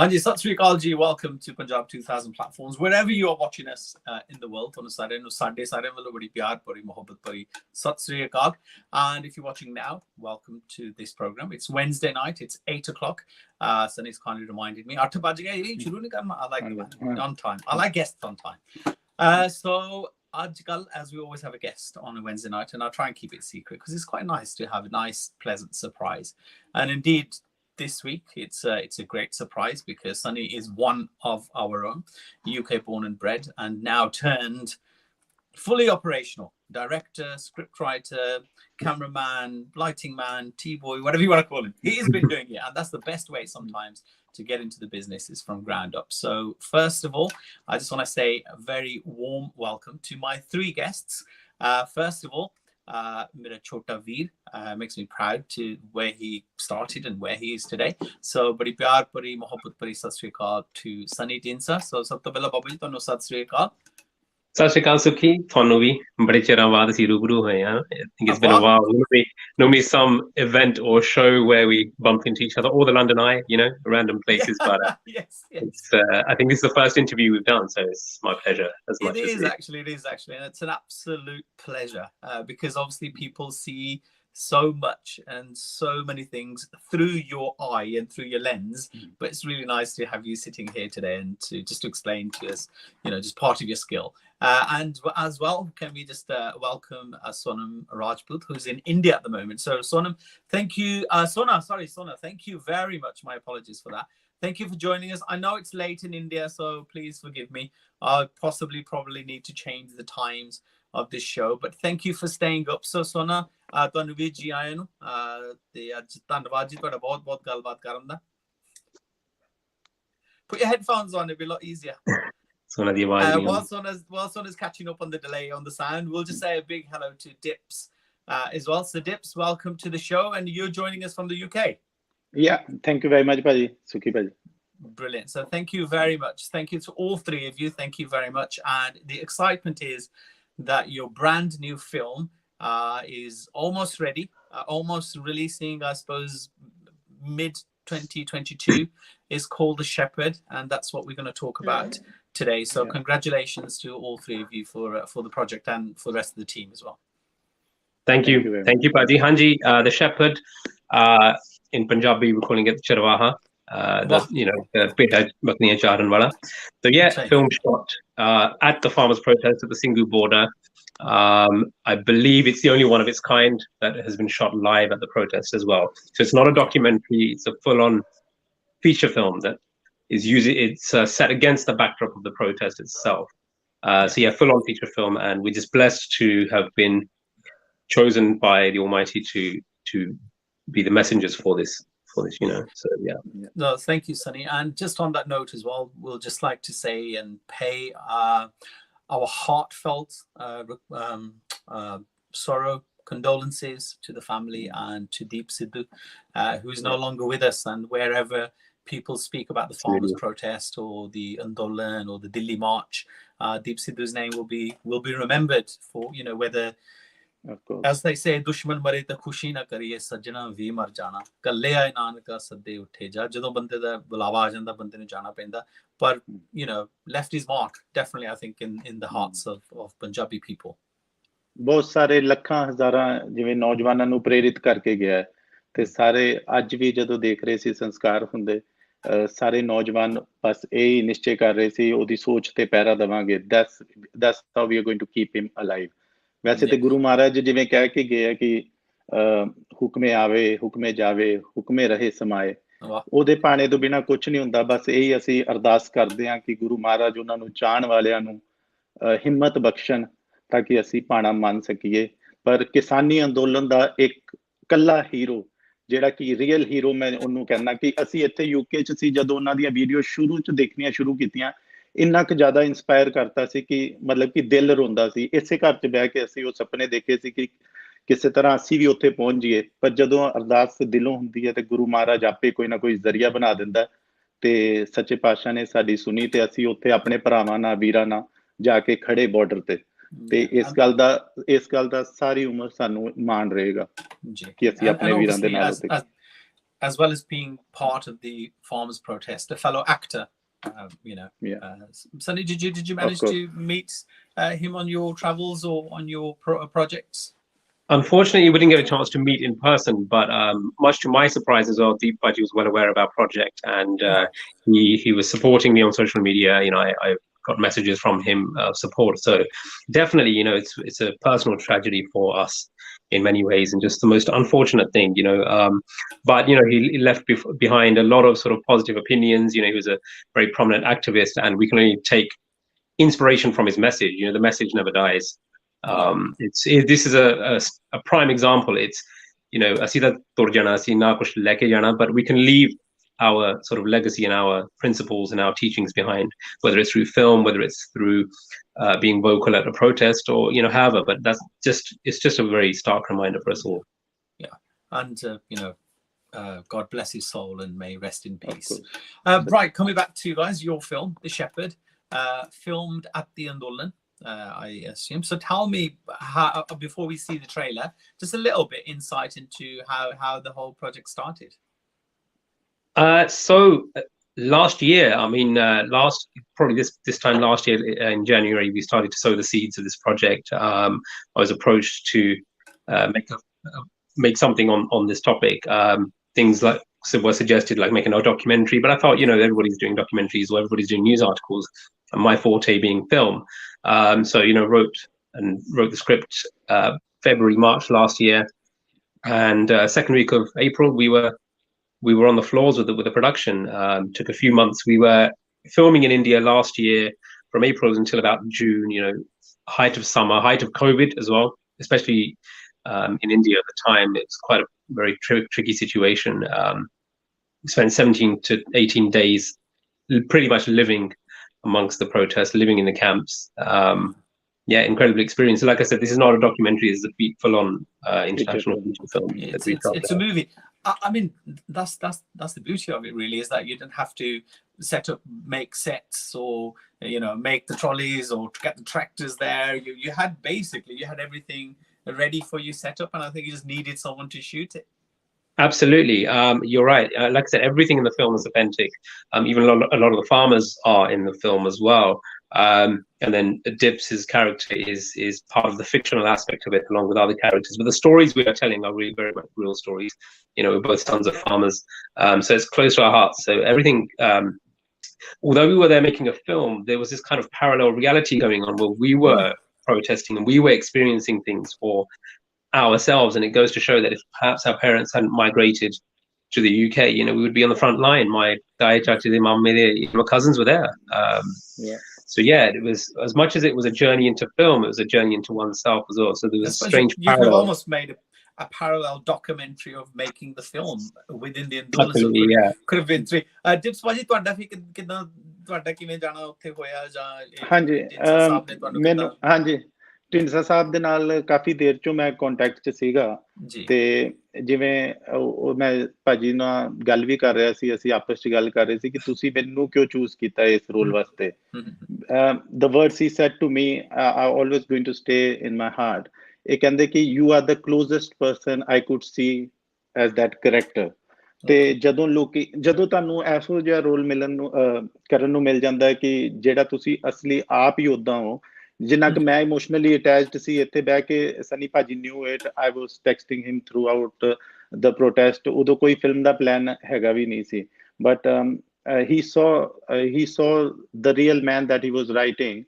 ਹਾਂਜੀ, ਸਤਿ ਸ਼੍ਰੀ ਅਕਾਲ ਜੀ। Welcome to Punjab 2000 platforms. Wherever you are watching us in the world, ਤੁਹਾਨੂੰ ਸਾਰਿਆਂ ਨੂੰ ਸਾਡੇ ਸਾਰਿਆਂ ਵੱਲੋਂ ਬੜੀ ਪਿਆਰ ਭਰੀ ਮੁਹੱਬਤ ਭਰੀ ਸਤਿ ਸ਼੍ਰੀ ਅਕਾਲ. And if you're watching now, welcome to this program. It's Wednesday night. It's 8 o'clock. Sunny's kindly reminded me. 8 ਵਜ ਗਏ ਇਹ ਸ਼ੁਰੂ ਨਹੀਂ ਕਰਨਾ. I like on time. I like guests on time. So Ajkal, as we always have a guest on a Wednesday night, and I'll try and keep it secret because it's quite nice to have a nice, pleasant surprise. And indeed, this week it's a great surprise because Sunny is one of our own, UK born and bred, and now turned fully operational director, scriptwriter, cameraman, lighting man, T-boy, whatever you want to call him. He has been doing it, and that's the best way sometimes to get into the business is from ground up. So first of all, I just want to say a very warm welcome to my three guests. First of all, Mera Chota Veer makes me proud to where he started and where he is today. So badi pyar bari mohabbat bari sat shri akal to Sunny Dhinsey. So sab to pehla babu ji tonu sat shri akal. Sat shri akal Sukhi, thonu vi bade chiran baad assi rubru hoye ha. I think it's been a while. Normally some event or show where we bump into each other, or the London Eye, you know, random places. But yes. It's, I think this is the first interview we've done, so it's my pleasure as much as it is actually, and it's an absolute pleasure because obviously people see so much and so many things through your eye and through your lens, but it's really nice to have you sitting here today and to just explain to us, you know, just part of your skill. And as well, can we just welcome Sona Rajputt, who's in India at the moment. So Sona, thank you. Sona, thank you very much. My apologies for that. Thank you for joining us. I know it's late in India, so please forgive me. I'll probably need to change the times of this show, but thank you for staying up. So Sona, ਤੁਹਾਨੂੰ ਵੀ ਜੀ ਆਇਆਂ ਨੂੰ ਤੇ ਅੱਜ ਧੰਨਵਾਦ ਜੀ ਤੁਹਾਡਾ ਬਹੁਤ ਗੱਲਬਾਤ ਕਰਨ ਦਾ. Put your headphones on, it'll be a lot easier. Sona di awaaz while Sona's catching up on the delay on the sound, we'll just say a big hello to Dips as well. So Dips, welcome to the show, and you're joining us from the UK. Yeah, thank you very much, Paji. Sukhi Paji. Brilliant. So thank you very much. Thank you to all three of you. Thank you very much. And the excitement is that your brand new film is almost ready, almost releasing, I suppose, mid 2022. Is called The Shepherd, and that's what we're going to talk about today. So congratulations to all three of you for the project and for the rest of the team as well. Thank you Paji. Hanji, The Shepherd, in Punjabi we're calling it Charwaha. That, you know, Peta Bakniya Charan wala. So yeah, film shot at the farmers' protest at the Singhu Border. I believe it's the only one of its kind that has been shot live at the protest as well. So it's not a documentary; it's a full-on feature film that is it's set against the backdrop of the protest itself. So yeah, full-on feature film, and we're just blessed to have been chosen by the Almighty to be the messengers for this, you know. So yeah. No, thank you, Sunny. And just on that note as well, we'll just like to say and pay our heartfelt sorrow, condolences to the family and to Deep Sidhu, who is no longer with us. And wherever people speak about the farmers' protest or the Andolan or the Delhi March, Deep Sidhu's name will be remembered for, you know, whether, as they say, ਦੁਸ਼ਮਣ ਮਰੇ ਤਾਂ ਖੁਸ਼ੀ ਨਾ ਕਰੀਏ ਸੱਜਣਾ ਵੀ ਮਰ ਜਾਣਾ ਕੱਲੇ ਆਏ ਨਾਨਕਾ ਸੱਦੇ ਉੱਠੇ ਜਾ ਜਦੋਂ ਬੰਦੇ ਦਾ ਬੁਲਾਵਾ ਆ ਜਾਂਦਾ ਬੰਦੇ ਨੂੰ ਜਾਣਾ ਪੈਂਦਾ ਪਰ you know left his mark definitely I think in the hearts of Punjabi people. ਬਹੁਤ ਸਾਰੇ ਲੱਖਾਂ ਹਜ਼ਾਰਾਂ ਜਿਵੇਂ ਨੌਜਵਾਨਾਂ ਨੂੰ ਪ੍ਰੇਰਿਤ ਕਰਕੇ ਗਿਆ ਤੇ ਸਾਰੇ ਅੱਜ ਵੀ ਜਦੋਂ ਦੇਖ ਰਹੇ ਸੀ ਸੰਸਕਾਰ ਹੁੰਦੇ ਸਾਰੇ ਨੌਜਵਾਨ ਬਸ ਇਹ ਨਿਸ਼ਚੈ ਕਰ ਰਹੇ ਸੀ ਉਹਦੀ ਸੋਚ ਤੇ ਪਹਿਰਾ ਦੇਵਾਂਗੇ. that's how we are going to keep him alive. ਵੈਸੇ ਤੇ ਗੁਰੂ ਮਹਾਰਾਜ ਜਿਵੇਂ ਕਹਿ ਕੇ ਗਏ ਆ ਕਿ ਹੁਕਮੇ ਆਵੇ ਹੁਕਮੇ ਜਾਵੇ ਹੁਕਮੇ ਰਹੇ ਸਮਾਏ ਉਹਦੇ ਪਾਣੇ ਤੋਂ ਬਿਨਾਂ ਕੁਛ ਨਹੀਂ ਹੁੰਦਾ. ਬਸ ਇਹੀ ਅਸੀਂ ਅਰਦਾਸ ਕਰਦੇ ਹਾਂ ਕਿ ਗੁਰੂ ਮਹਾਰਾਜ ਉਹਨਾਂ ਨੂੰ ਚਾਹਣ ਵਾਲਿਆਂ ਨੂੰ ਹਿੰਮਤ ਬਖਸ਼ਣ ਤਾਂ ਕਿ ਅਸੀਂ ਪਾਣਾ ਮੰਨ ਸਕੀਏ. ਪਰ ਕਿਸਾਨੀ ਅੰਦੋਲਨ ਦਾ ਇੱਕ ਕੱਲਾ ਹੀਰੋ ਜਿਹੜਾ ਕਿ ਰੀਅਲ ਹੀਰੋ ਮੈਂ ਉਹਨੂੰ ਕਹਿੰਦਾ ਕਿ ਅਸੀਂ ਇੱਥੇ UK 'ਚ ਸੀ ਜਦੋਂ ਉਹਨਾਂ ਦੀਆਂ ਵੀਡੀਓ ਸ਼ੁਰੂ 'ਚ ਦੇਖਣੀਆਂ ਸ਼ੁਰੂ ਕੀਤੀਆਂ ਇੰਨਾ ਕੁ ਜ਼ਿਆਦਾ ਇੰਸਪਾਇਰ ਕਰਤਾ ਸੀ ਕਿ ਮਤਲਬ ਕਿ ਦਿਲ ਰੋਂਦਾ ਸੀ. ਇਸੇ ਘਰ 'ਚ ਬਹਿ ਕੇ ਅਸੀਂ ਉਹ ਸੁਪਨੇ ਦੇਖੇ ਸੀ ਕਿ ਕਿਸੇ ਤਰ੍ਹਾਂ ਅਸੀਂ ਵੀ ਉੱਥੇ ਪਹੁੰਚ ਜਾਈਏ. ਪਰ ਜਦੋਂ ਅਰਦਾਸ ਦਿਲੋਂ ਹੁੰਦੀ ਹੈ ਤੇ ਗੁਰੂ ਮਹਾਰਾਜ ਆਪੇ ਕੋਈ ਨਾ ਕੋਈ ਜ਼ਰੀਆ ਬਣਾ ਦਿੰਦਾ ਤੇ ਸੱਚੇ ਪਾਤਸ਼ਾਹ ਨੇ ਸਾਡੀ ਸੁਣੀ ਤੇ ਅਸੀਂ ਉੱਥੇ ਆਪਣੇ ਭਰਾਵਾਂ ਨਾਲ ਵੀਰਾਂ ਨਾਲ ਜਾ ਕੇ ਖੜੇ ਬਾਰਡਰ ਤੇ ਇਸ ਗੱਲ ਦਾ ਸਾਰੀ ਉਮਰ ਸਾਨੂੰ ਮਾਣ ਰਹੇਗਾ ਕਿ ਅਸੀਂ ਆਪਣੇ ਵੀਰਾਂ ਦੇ ਨਾਲ as well as being part of the farmers' protest, a fellow actor. Sunny, did you manage to meet him on your travels or on your projects? Unfortunately, we didn't get a chance to meet in person, but much to my surprise as well, Deep Baji was well aware of our project, and he was supporting me on social media. You know, I got messages from him of support. So definitely, you know, it's a personal tragedy for us in many ways, and just the most unfortunate thing, you know. But you know, he left behind a lot of sort of positive opinions. You know, he was a very prominent activist, and we can only take inspiration from his message. You know, the message never dies. This is a prime example. It's, you know, assi ta tur jana, assi na kuch leke jana, but we can leave our sort of legacy and our principles and our teachings behind, whether it's through film, whether it's through being vocal at a protest, or, you know, however. But it's just a very stark reminder for us all. Yeah, and you know, God bless his soul and may rest in peace. Right, coming back to you guys, your film, The Shepherd, filmed at the Andolan, I assume. So tell me, how, before we see the trailer, just a little bit insight into how the whole project started. So last year, I mean, probably this time last year in January, we started to sow the seeds of this project. I was approached to make something on this topic. Things like were suggested, like making a documentary, but I thought, you know, everybody's doing documentaries or everybody's doing news articles, and my forte being film. So, you know, wrote the script February, March last year, and second week of April we were on the floors with the production. Took a few months. We were filming in India last year from April until about June. You know, height of summer, height of COVID as well, especially in India at the time. It's quite a very tricky situation. We spent 17 to 18 days pretty much living amongst the protests, living in the camps. Yeah, incredible experience. So like I said, this is not a documentary; it's a full-on international feature film. It's a movie. I mean, that's the beauty of it, really, is that you didn't have to make sets, or, you know, make the trolleys or get the tractors there. You had everything ready for you set up, and I think you just needed someone to shoot it. Absolutely, you're right. Like I said, everything in the film is authentic. Even a lot of the farmers are in the film as well. And then Dips's character is part of the fictional aspect of it, along with other characters. But the stories we are telling are really very much real stories. You know, we're both sons of farmers, so it's close to our hearts. So everything, although we were there making a film, there was this kind of parallel reality going on where we were protesting and we were experiencing things for ourselves. And it goes to show that if perhaps our parents hadn't migrated to the UK, you know, we would be on the front line. My cousins were there. So yeah, it was, as much as it was a journey into film, it was a journey into oneself as well. So there was a strange you could have almost made a parallel documentary of making the film within the Andolan. Absolutely, yeah. Could have been three. Dips ਭਾਜੀ ਤੁਹਾਡਾ ਵੀ ਕਿਦਾਂ ਤੁਹਾਡਾ ਕਿਵੇਂ ਜਾਣਾ ਉੱਥੇ ਹੋਇਆ ਜਾਂ ਹਾਂਜੀ ਢਿੰਡਸਾ ਸਾਹਿਬ ਦੇ ਨਾਲ ਕਾਫੀ ਦੇਰ ਚੋਂ ਮੈਂ ਕੰਟੈਕਟ 'ਚ ਸੀਗਾ ਤੇ ਜਿਵੇਂ ਮੈਂ ਭਾਜੀ ਨਾਲ ਗੱਲ ਵੀ ਕਰ ਰਿਹਾ ਸੀ, ਅਸੀਂ ਆਪਸ 'ਚ ਗੱਲ ਕਰ ਰਹੇ ਸੀ ਕਿ ਤੁਸੀਂ ਮੈਨੂੰ ਕਿਉਂ ਚੂਜ਼ ਕੀਤਾ ਇਸ ਰੋਲ ਵਾਸਤੇ. The words he said to me are always going to stay in my heart. ਇਹ ਕਹਿੰਦੇ ਕਿ you are the closest person I could see as that character. ਤੇ ਜਦੋਂ ਤੁਹਾਨੂੰ ਇਹੋ ਜਿਹਾ ਰੋਲ ਕਰਨ ਨੂੰ ਮਿਲ ਜਾਂਦਾ ਹੈ ਕਿ ਜਿਹੜਾ ਤੁਸੀਂ ਅਸਲੀ ਆਪ ਹੀ ਉਦਾਂ ਹੋ, ਜਿੰਨਾ ਕਿ ਮੈਂ ਇਮੋਸ਼ਨਲੀ ਅਟੈਚਡ ਸੀ. ਇੱਥੇ ਬਹਿ ਕੇ ਸਨੀ ਭਾਜੀ knew it, I was texting him throughout the protest. ਉਦੋਂ ਕੋਈ ਫਿਲਮ ਦਾ ਪਲਾਨ ਹੈਗਾ ਵੀ ਨਹੀਂ ਸੀ, but he saw the real man that he was writing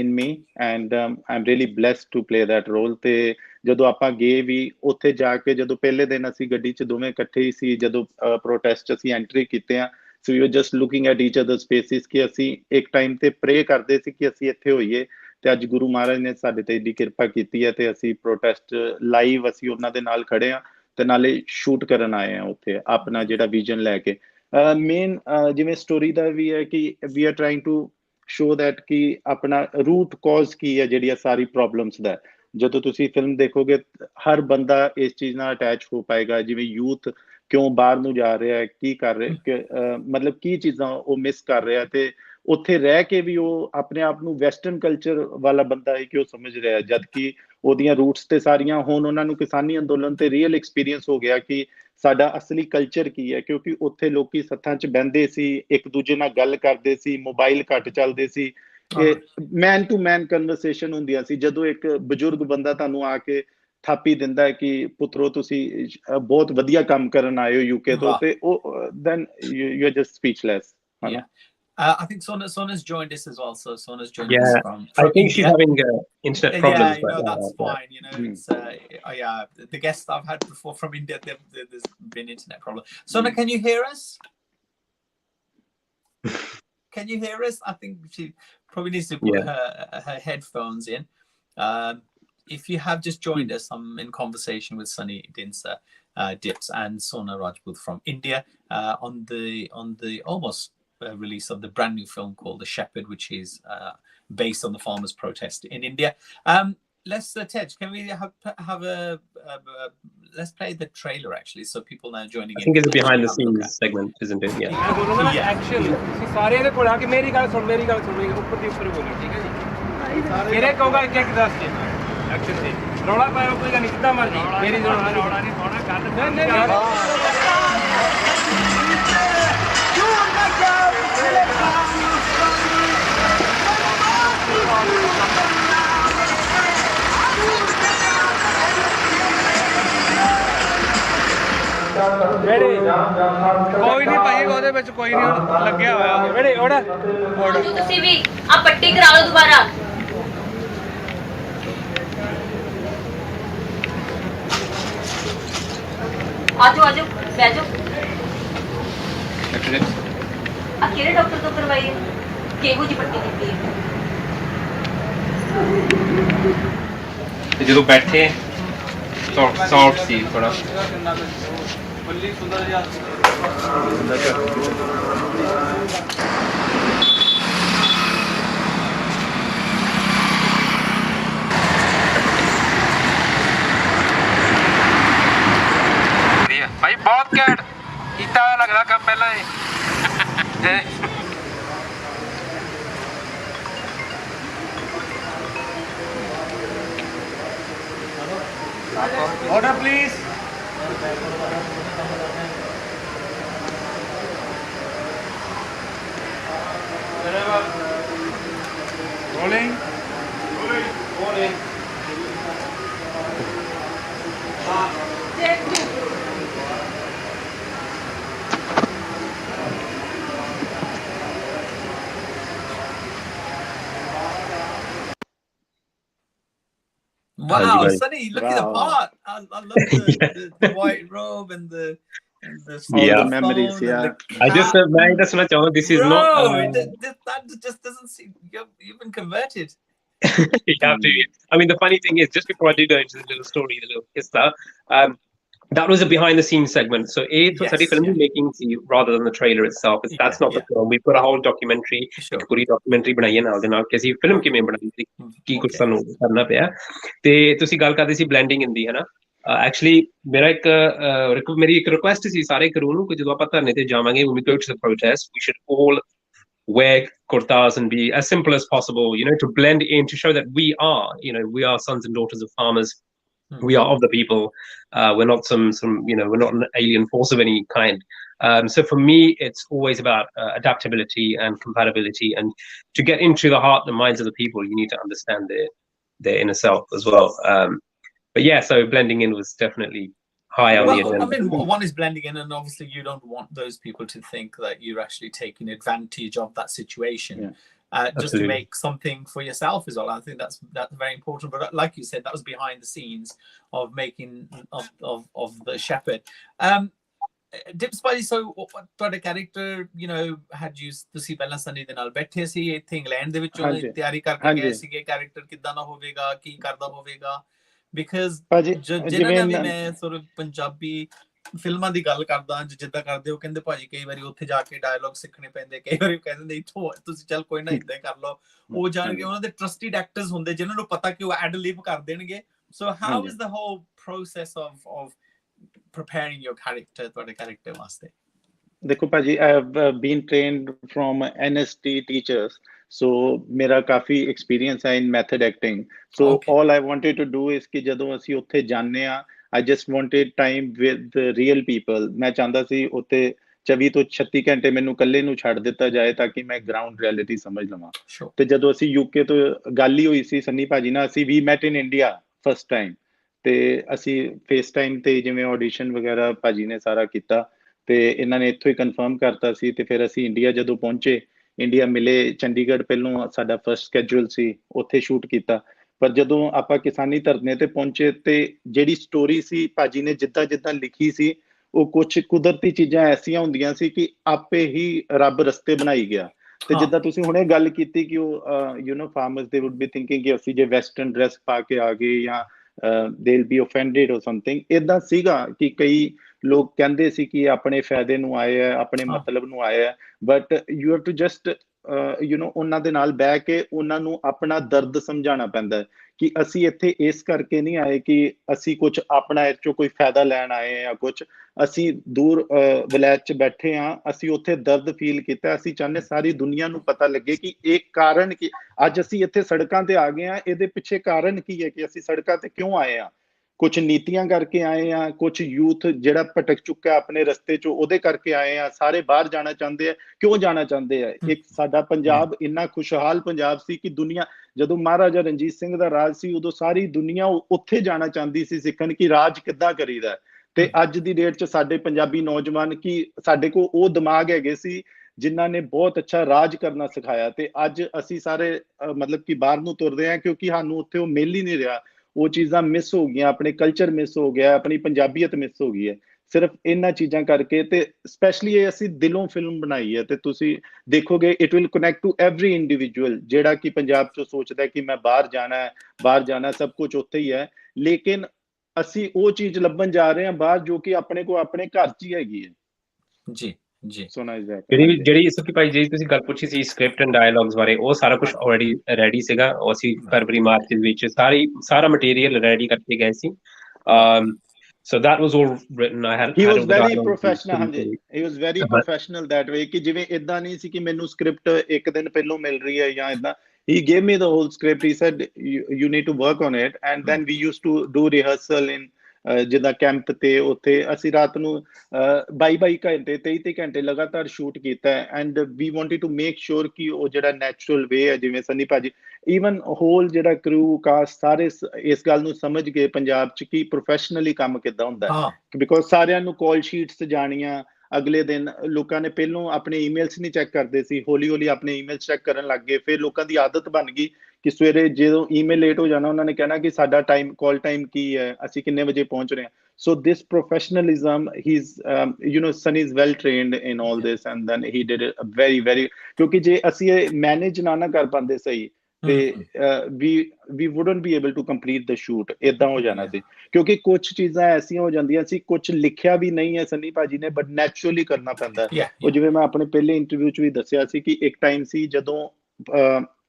in me, and I'm really blessed to play that role. ਤੇ ਜਦੋਂ ਆਪਾਂ ਗਏ ਵੀ ਉੱਥੇ ਜਾ ਕੇ, ਜਦੋਂ ਪਹਿਲੇ ਦਿਨ ਅਸੀਂ ਗੱਡੀ 'ਚ ਦੋਵੇਂ ਇਕੱਠੇ ਹੀ ਸੀ, ਜਦੋਂ ਪ੍ਰੋਟੈਸਟ 'ਚ ਅਸੀਂ ਐਂਟਰੀ ਕੀਤੇ ਆ, so we were just looking at each other's faces ਕਿ ਅਸੀਂ ਇੱਕ ਟਾਈਮ ਤੇ ਪ੍ਰੇ ਕਰਦੇ ਸੀ ਕਿ ਅਸੀਂ ਇੱਥੇ ਹੋਈਏ. ਤੇ ਅੱਜ ਗੁਰੂ ਮਹਾਰਾਜ ਨੇ ਸਾਡੇ ਤੇ ਇੰਨੀ ਕਿਰਪਾ ਕੀਤੀ ਹੈ ਤੇ ਅਸੀਂ ਪ੍ਰੋਟੈਸਟ ਲਾਈਵ ਅਸੀਂ ਉਹਨਾਂ ਦੇ ਨਾਲ ਖੜੇ ਆ ਤੇ ਨਾਲੇ ਸ਼ੂਟ ਕਰਨ ਆਏ ਆ ਉੱਥੇ ਆਪਣਾ ਜਿਹੜਾ ਵਿਜ਼ਨ ਲੈ ਕੇ. ਮੇਨ ਜਿਵੇਂ ਸਟੋਰੀ ਦਾ ਵੀ ਹੈ ਕਿ we are trying to show that ਕਿ ਆਪਣਾ ਰੂਟ ਕਾਜ਼ ਕੀ ਹੈ ਜਿਹੜੀਆਂ ਸਾਰੀ ਪ੍ਰੋਬਲਮਸ ਦਾ. ਜਦੋਂ ਤੁਸੀਂ ਫਿਲਮ ਦੇਖੋਗੇ ਹਰ ਬੰਦਾ ਇਸ ਚੀਜ਼ ਨਾਲ ਅਟੈਚ ਹੋ ਪਾਏਗਾ, ਜਿਵੇਂ ਯੂਥ ਕਿਉਂ ਬਾਹਰ ਨੂੰ ਜਾ ਰਿਹਾ, ਕੀ ਕਰ ਰਿਹਾ, ਮਤਲਬ ਕੀ ਚੀਜ਼ਾਂ ਉਹ ਮਿਸ ਕਰ ਰਿਹਾ, ਤੇ ਉੱਥੇ ਰਹਿ ਕੇ ਵੀ ਉਹ ਆਪਣੇ ਆਪ ਨੂੰ ਵੈਸਟਰਨ ਕਲਚਰ ਵਾਲਾ ਬੰਦਾ ਹੈ ਕਿ ਉਹ ਸਮਝ ਰਿਹਾ, ਜਦ ਕਿ ਉਹਦੀਆਂ ਰੂਟਸ ਤੇ ਸਾਰੀਆਂ, ਹੁਣ ਉਹਨਾਂ ਨੂੰ ਕਿਸਾਨੀ ਅੰਦੋਲਨ ਤੇ ਰੀਅਲ ਐਕਸਪੀਰੀਅੰਸ ਹੋ ਗਿਆ ਕਿ ਸਾਡਾ ਅਸਲੀ ਕਲਚਰ ਕੀ ਹੈ, ਕਿਉਂਕਿ ਉੱਥੇ ਲੋਕੀ ਸੱਥਾਂ 'ਚ ਬਹਿੰਦੇ ਸੀ, ਇੱਕ ਦੂਜੇ ਨਾਲ ਗੱਲ ਕਰਦੇ ਸੀ, ਮੋਬਾਈਲ ਘੱਟ ਚੱਲਦੇ ਸੀ, ਮੈਨ ਟੂ ਮੈਨ ਕਨਵਰਸੇਸ਼ਨ ਹੁੰਦੀਆਂ ਸੀ। ਜਦੋਂ ਇੱਕ ਬਜ਼ੁਰਗ ਬੰਦਾ ਤੁਹਾਨੂੰ ਆ ਕੇ ਥਾਪੀ ਦਿੰਦਾ ਹੈ ਕਿ ਪੁੱਤਰੋ ਤੁਸੀਂ ਬਹੁਤ ਵਧੀਆ ਕੰਮ ਕਰਨ ਆਏ ਹੋ ਯੂਕੇ ਤੋਂ, ਤੇ ਉਹ then you're just speechless. I think Sona's joined us as well. So Sona's joining us from I think India. she's having internet problems. Yeah, you know, that's fine. You know, it's the guests I've had before from India, there's been internet problem. Sona, can you hear us? Can you hear us? I think she probably needs to put her headphones in. If you have just joined us, I'm in conversation with Sunny Dhinsey, Dips, and Sona Rajputt from India on the almost release of the brand new film called The Shepherd, which is based on the farmers' protest in India. Let's Tej, can we have let's play the trailer actually, so people now joining in. I think it's a behind the scenes segment, isn't it? Action. सारे ने बोला कि मेरी गल सुन ऊपर दी ऊपर बोलो, ठीक है जी। मेरे कहूँगा एक 10 के एक्शन से रौला पाया कोई का निकता मर्जी मेरी रौला नहीं पाना गल नहीं कोई नहीं भाई ਉਹਦੇ ਵਿੱਚ ਕੋਈ ਨਹੀਂ ਲੱਗਿਆ ਹੋਇਆ ਬੇੜੇ ਔਰ ਤੁਸੀਂ ਵੀ ਆ ਪੱਟੀ ਕਰਾ ਲਓ ਦੁਬਾਰਾ ਆਜੋ ਬਹਿ ਜਾਓ ਆ ਕਿਹੜੇ ਡਾਕਟਰ ਤੋਂ ਕਰਵਾਈ ਹੈ ਕਿਹੋ ਜੀ ਪੱਟੀ ਕੀਤੀ ਹੈ ਤੇ ਜਦੋਂ ਬੈਠੇ ਸੌਫਟ ਸੀ ਥੋੜਾ ਬੱਲੀ ਸੁੰਦਰ ਜਿਹਾ ਭਾਈ ਬਹੁਤ ਘੈਂਟ ਕੀਤਾ ਲੱਗਦਾ ਕੰਮ ਪਹਿਲਾਂ ਇਹ Order, please. Rolling. Wow, Sunny, look at the part. I love the white robe and the the memories. I just that's not all. This is not. That just doesn't seem. You've been converted. You have to. I mean, the funny thing is, just before I do go into the little story, the little history, that was a behind the scenes segment. So it was a film making rather than the trailer itself. That's not the film. We put a whole documentary, puri documentary बनाई है नाल दे नाल कि ਅਸੀਂ film ਕਿਵੇਂ ਬਣਾਈ ਸੀ ਕੀ ਕੁਝ ਸਾਨੂੰ ਕਰਨਾ ਪਿਆ ਤੇ ਤੁਸੀਂ ਗੱਲ ਕਰਦੇ ਸੀ ਬਲੈਂਡਿੰਗ in ਦੀ ਹੈ ਨਾ ਐਕਚੁਅਲੀ ਮੇਰੀ ਇੱਕ ਰਿਕੁਐਸਟ ਸੀ ਸਾਰੇ ਕਰੂ ਨੂੰ ਕਿ ਜਦੋਂ ਆਪਾਂ ਧਰਨੇ ਤੇ ਜਾਵਾਂਗੇ when we go to the protest we should all wear kurtas and be as simple as possible, you know, to blend in, to show that we are sons and daughters of farmers. We are of the people. We're not some we're not an alien force of any kind. So for me, it's always about adaptability and compatibility, and to get into the heart and minds of the people, you need to understand their inner self as well. But yeah, so blending in was definitely high on the agenda. I mean, one is blending in, and obviously you don't want those people to think that you're actually taking advantage of that situation. Just to make something for yourself as well. I think that's very important. But like you said, that was behind the scenes of making of the Shepherd. Dips by so ਤੁਹਾਡਾ character, you know, had you ਤੁਸੀਂ ਪਹਿਲਾਂ ਸਨੀ ਦੇ ਨਾਲ ਬੈਠੇ ਸੀ ਇੱਥੇ England ਦੇ ਵਿੱਚ ਉਹਨੇ ਤਿਆਰੀ ਕਰਕੇ ਗਏ ਸੀਗੇ character ਕਿੱਦਾਂ ਦਾ ਹੋਵੇਗਾ ਕੀ ਕਰਦਾ ਹੋਵੇਗਾ because ਜਿਹਨਾਂ ਨੇ ਮੈਂ sort of ਪੰਜਾਬੀ ਫਿਲਮਾਂ ਦੀ ਗੱਲ ਕਰਦਾ ਜਿੱਦਾਂ ਕਰਦੇ ਉਹ ਕਹਿੰਦੇ ਭਾਜੀ ਕਈ ਵਾਰੀ ਉੱਥੇ ਜਾ ਕੇ ਡਾਇਲੌਗ ਸਿੱਖਣੇ ਪੈਂਦੇ ਕਈ ਵਾਰੀ ਕਹਿੰਦੇ ਨਹੀਂ ਤੁਸੀਂ ਚੱਲ ਕੋਈ ਨਾ ਇੱਦਾਂ ਕਰ ਲਓ ਉਹ ਜਾਣ ਕੇ ਉਹਨਾਂ ਦੇ ਟਰਸਟਡ ਐਕਟਰਸ ਹੁੰਦੇ ਜਿਨ੍ਹਾਂ ਨੂੰ ਪਤਾ ਕਿ ਉਹ ਐਡ ਲਿਪ ਕਰ ਦੇਣਗੇ so how is the whole process of preparing your character ਤੁਹਾਡੇ character ਵਾਸਤੇ देखो भाजी, I have been trained from NST teachers, so मेरा काफी एक्सपीरियंस है in method acting. So all I wanted to do is कि ਜਦੋਂ ਅਸੀਂ ਉੱਥੇ ਜਾਂਦੇ ਆ, I just wanted time with real people. मैं ਚਾਹੁੰਦਾ ਸੀ ਉੱਥੇ 24 ਤੋਂ 36 ਘੰਟੇ ਮੈਨੂੰ ਇਕੱਲੇ ਨੂੰ ਛੱਡ ਦਿੱਤਾ ਜਾਏ ਤਾਂ ਕਿ ਮੈਂ ਗਰਾਊਂਡ ਰਿਐਲਿਟੀ ਸਮਝ ਲਵਾਂ। ਤੇ ਜਦੋਂ ਅਸੀਂ UK ਤੋਂ ਗੱਲ ਹੀ ਹੋਈ ਸੀ ਸੰਨੀ ਭਾਜੀ ਨਾਲ, ਅਸੀਂ ਵੀ met in India first time, ਤੇ ਅਸੀਂ ਫੇਸ ਟਾਈਮ ਤੇ ਜਿਵੇਂ ਆਡੀਸ਼ਨ ਵਗੈਰਾ ਭਾਜੀ ਨੇ ਸਾਰਾ ਕੀਤਾ, ਤੇ ਇਹਨਾਂ ਨੇ ਇੱਥੋਂ ਹੀ ਕਨਫਰਮ ਕਰਤਾ ਸੀ। ਤੇ ਫਿਰ ਅਸੀਂ ਇੰਡੀਆ ਜਦੋਂ ਪਹੁੰਚੇ, ਇੰਡੀਆ ਮਿਲੇ, ਚੰਡੀਗੜ੍ਹ ਪਹਿਲੋਂ ਸਾਡਾ ਫਸਟ ਸਕੇਜੂਲ ਸੀ, ਉੱਥੇ ਸ਼ੂਟ ਕੀਤਾ। ਪਰ ਜਦੋਂ ਆਪਾਂ ਕਿਸਾਨੀ ਧਰਨੇ ਤੇ ਪਹੁੰਚੇ, ਤੇ ਜਿਹੜੀ ਸਟੋਰੀ ਸੀ ਭਾਜੀ ਨੇ ਜਿੱਦਾਂ ਜਿੱਦਾਂ ਲਿਖੀ ਸੀ, ਉਹ ਕੁਝ ਕੁਦਰਤੀ ਚੀਜ਼ਾਂ ਐਸੀਆਂ ਹੁੰਦੀਆਂ ਸੀ ਕਿ ਆਪੇ ਹੀ ਰੱਬ ਰਸਤੇ ਬਣਾਈ ਗਿਆ। ਤੇ ਜਿੱਦਾਂ ਤੁਸੀਂ ਹੁਣੇ ਗੱਲ ਕੀਤੀ ਕਿ ਉਹ ਫਾਰਮਰਸ ਦੇ ਵੁੱਡ ਬੀ ਥਿੰਕਿੰਗ ਕਿ ਅਸੀਂ ਜੇ ਵੈਸਟਰਨ ਡਰੈਸ ਪਾ ਕੇ ਆ ਗਏ ਜਾਂ they will be offended or something, ਇਦਾਂ ਸੀਗਾ ਕਿ ਕਈ ਲੋਕ ਕਹਿੰਦੇ ਸੀ ਕਿ ਆਪਣੇ ਫਾਇਦੇ ਨੂੰ ਆਏ ਆ, ਆਪਣੇ ਮਤਲਬ ਨੂੰ ਆਏ ਆ, but you have to just ਉਹਨਾਂ ਦੇ ਨਾਲ ਬਹਿ ਕੇ ਉਹਨਾਂ ਨੂੰ ਆਪਣਾ ਦਰਦ ਸਮਝਾਉਣਾ ਪੈਂਦਾ ਕਿ ਅਸੀਂ ਇੱਥੇ ਇਸ ਕਰਕੇ ਨਹੀਂ ਆਏ ਕਿ ਅਸੀਂ ਕੁਝ ਆਪਣਾ ਇਹ ਚੋਂ ਕੋਈ ਫਾਇਦਾ ਲੈਣ ਆਏ ਜਾਂ ਕੁਝ, ਅਸੀਂ ਦੂਰ ਵਿਲਾਇਤ 'ਚ ਬੈਠੇ ਹਾਂ, ਅਸੀਂ ਉੱਥੇ ਦਰਦ ਫੀਲ ਕੀਤਾ। ਅਸੀਂ ਚਾਹੁੰਦੇ ਸਾਰੀ ਦੁਨੀਆ ਨੂੰ ਪਤਾ ਲੱਗੇ ਕਿ ਇਹ ਕਾਰਨ ਕੀ, ਅੱਜ ਅਸੀਂ ਇੱਥੇ ਸੜਕਾਂ ਤੇ ਆ ਗਏ ਹਾਂ, ਇਹਦੇ ਪਿੱਛੇ ਕਾਰਨ ਕੀ ਹੈ ਕਿ ਅਸੀਂ ਸੜਕਾਂ ਤੇ ਕਿਉਂ ਆਏ ਹਾਂ। ਕੁਝ ਨੀਤੀਆਂ ਕਰਕੇ ਆਏ ਆ, ਕੁਝ ਯੂਥ ਜਿਹੜਾ ਭਟਕ ਚੁੱਕਾ ਆਪਣੇ ਰਸਤੇ 'ਚੋਂ ਉਹਦੇ ਕਰਕੇ ਆਏ ਆ। ਸਾਰੇ ਬਾਹਰ ਜਾਣਾ ਚਾਹੁੰਦੇ ਆ, ਕਿਉਂ ਜਾਣਾ ਚਾਹੁੰਦੇ ਆ? ਇੱਕ ਸਾਡਾ ਪੰਜਾਬ ਇੰਨਾ ਖੁਸ਼ਹਾਲ ਪੰਜਾਬ ਸੀ ਕਿ ਦੁਨੀਆ, ਜਦੋਂ ਮਹਾਰਾਜਾ ਰਣਜੀਤ ਸਿੰਘ ਦਾ ਰਾਜ ਸੀ, ਉਦੋਂ ਸਾਰੀ ਦੁਨੀਆ ਉੱਥੇ ਜਾਣਾ ਚਾਹੁੰਦੀ ਸੀ ਸਿੱਖਣ ਕਿ ਰਾਜ ਕਿੱਦਾਂ ਕਰੀਦਾ। ਤੇ ਅੱਜ ਦੀ ਡੇਟ 'ਚ ਸਾਡੇ ਪੰਜਾਬੀ ਨੌਜਵਾਨ, ਕਿ ਸਾਡੇ ਕੋਲ ਉਹ ਦਿਮਾਗ ਹੈਗੇ ਸੀ ਜਿਨ੍ਹਾਂ ਨੇ ਬਹੁਤ ਅੱਛਾ ਰਾਜ ਕਰਨਾ ਸਿਖਾਇਆ, ਤੇ ਅੱਜ ਅਸੀਂ ਸਾਰੇ ਮਤਲਬ ਕਿ ਬਾਹਰ ਨੂੰ ਤੁਰਦੇ ਆ ਕਿਉਂਕਿ ਸਾਨੂੰ ਉੱਥੇ ਉਹ ਮਿਲ ਹੀ ਨਹੀਂ ਰਿਹਾ। ਉਹ ਚੀਜ਼ਾਂ ਮਿਸ ਹੋ ਗਈਆਂ, ਆਪਣੇ ਕਲਚਰ ਮਿਸ ਹੋ ਗਿਆ, ਆਪਣੀ ਪੰਜਾਬੀਅਤ ਮਿਸ ਹੋ ਗਈ ਹੈ ਸਿਰਫ ਇਹਨਾਂ ਚੀਜ਼ਾਂ ਕਰਕੇ। ਤੇ ਸਪੈਸ਼ਲੀ ਇਹ ਅਸੀਂ ਦਿਲੋਂ ਫਿਲਮ ਬਣਾਈ ਹੈ, ਤੇ ਤੁਸੀਂ ਦੇਖੋਗੇ it will connect to every individual ਜਿਹੜਾ ਕਿ ਪੰਜਾਬ 'ਚ ਸੋਚਦਾ ਕਿ ਮੈਂ ਬਾਹਰ ਜਾਣਾ ਹੈ, ਬਾਹਰ ਜਾਣਾ, ਸਭ ਕੁਝ ਉੱਥੇ ਹੀ ਹੈ, ਲੇਕਿਨ ਅਸੀਂ ਉਹ ਚੀਜ਼ ਲੱਭਣ ਜਾ ਰਹੇ ਹਾਂ ਬਾਹਰ ਜੋ ਕਿ ਆਪਣੇ ਕੋਲ ਆਪਣੇ ਘਰ 'ਚ ਹੀ ਹੈਗੀ ਹੈ। ਜੀ ਜੀ, ਸੋਨਾ ਜਿਹੜੀ ਸੁਖੀ ਭਾਈ ਜੀ ਤੁਸੀਂ ਗੱਲ ਪੁੱਛੀ ਸੀ ਸਕ੍ਰਿਪਟ ਐਂਡ ਡਾਇਲੌਗਸ ਬਾਰੇ, ਉਹ ਸਾਰਾ ਕੁਝ ਆਲਰੇਡੀ ਰੈਡੀ ਸੀਗਾ। ਉਹ ਅਸੀਂ ਫਰਵਰੀ ਮਾਰਚ ਦੇ ਵਿੱਚ ਸਾਰਾ ਮਟੀਰੀਅਲ ਰੈਡੀ ਕਰਕੇ ਗਏ ਸੀ। So that was all written. He was very professional. ਹਾਂਜੀ, he was very professional that way ਕਿ ਜਿਵੇਂ ਇਦਾਂ ਨਹੀਂ ਸੀ ਕਿ ਮੈਨੂੰ ਸਕ੍ਰਿਪਟ ਇੱਕ ਦਿਨ ਪਹਿਲਾਂ ਮਿਲ ਰਹੀ ਹੈ ਜਾਂ ਇਦਾਂ। He gave me the whole script. He said you need to work on it, and then we used to do rehearsal in ਜਿੱਦਾਂ ਕੈਂਪ ਤੇ ਉੱਥੇ ਅਸੀਂ ਰਾਤ ਨੂੰ 22 ਘੰਟੇ 23 ਘੰਟੇ ਲਗਾਤਾਰ ਸ਼ੂਟ ਕੀਤਾ। And we wanted to make sure ਕਿ ਉਹ ਜਿਹੜਾ ਨੈਚੁਰਲ ਵੇ ਹੈ, ਜਿਵੇਂ ਸੰਨੀ ਭਾਜੀ, ਈਵਨ ਹੋਲ ਜਿਹੜਾ ਕਰੂ ਕਾਸਟ, ਸਾਰੇ ਇਸ ਗੱਲ ਨੂੰ ਸਮਝ ਗਏ ਪੰਜਾਬ 'ਚ ਕਿ ਪ੍ਰੋਫੈਸ਼ਨਲੀ ਕੰਮ ਕਿੱਦਾਂ ਹੁੰਦਾ। ਬਿਕੋਜ਼ ਸਾਰਿਆਂ ਨੂੰ ਕਾਲ ਸ਼ੀਟਸ ਜਾਣੀਆਂ, ਅਗਲੇ ਦਿਨ ਲੋਕਾਂ ਨੇ ਪਹਿਲੋਂ ਆਪਣੇ ਈਮੇਲਸ ਨਹੀਂ ਚੈੱਕ ਕਰਦੇ ਸੀ, ਹੌਲੀ ਹੌਲੀ ਆਪਣੇ ਈਮੇਲ ਚੈੱਕ ਕਰਨ ਲੱਗ ਗਏ। ਫਿਰ ਲੋਕਾਂ ਦੀ ਆਦਤ ਬਣ ਗਈ ਕਿ ਸਵੇਰੇ ਜਦੋਂ ਈਮੇਲ ਲੇਟ ਹੋ ਜਾਣਾ, ਉਹਨਾਂ ਨੇ ਕਹਿਣਾ ਕਿ ਸਾਡਾ ਟਾਈਮ, ਕਾਲ ਟਾਈਮ ਕੀ ਹੈ, ਅਸੀਂ ਕਿੰਨੇ ਵਜੇ ਪਹੁੰਚ ਰਹੇ ਹਾਂ। So this professionalism, he Sunny is well trained in all this, and then he did it very ਕਿਉਂਕਿ ਜੇ ਅਸੀਂ ਇਹ ਮੈਨੇਜ ਨਾ ਕਰ ਪਾਉਂਦੇ ਸਹੀ, ਤੇ we wouldn't be able to complete the shoot। ਏਦਾਂ ਹੋ ਜਾਣਾ ਸੀ ਕਿਉਂਕਿ ਕੁਝ ਚੀਜ਼ਾਂ ਐਸੀਆਂ ਹੋ ਜਾਂਦੀਆਂ ਸੀ, ਕੁਝ ਲਿਖਿਆ ਵੀ ਨਹੀਂ ਹੈ ਸੰਨੀ ਭਾਜੀ ਨੇ, ਬਟ ਨੈਚੁਰਲੀ ਕਰਨਾ ਪੈਂਦਾ। ਉਹ ਜਿਵੇਂ ਮੈਂ ਆਪਣੇ ਪਹਿਲੇ ਇੰਟਰਵਿਊ 'ਚ ਵੀ ਦੱਸਿਆ ਸੀ ਕਿ ਇੱਕ ਟਾਈਮ ਸੀ ਜਦੋਂ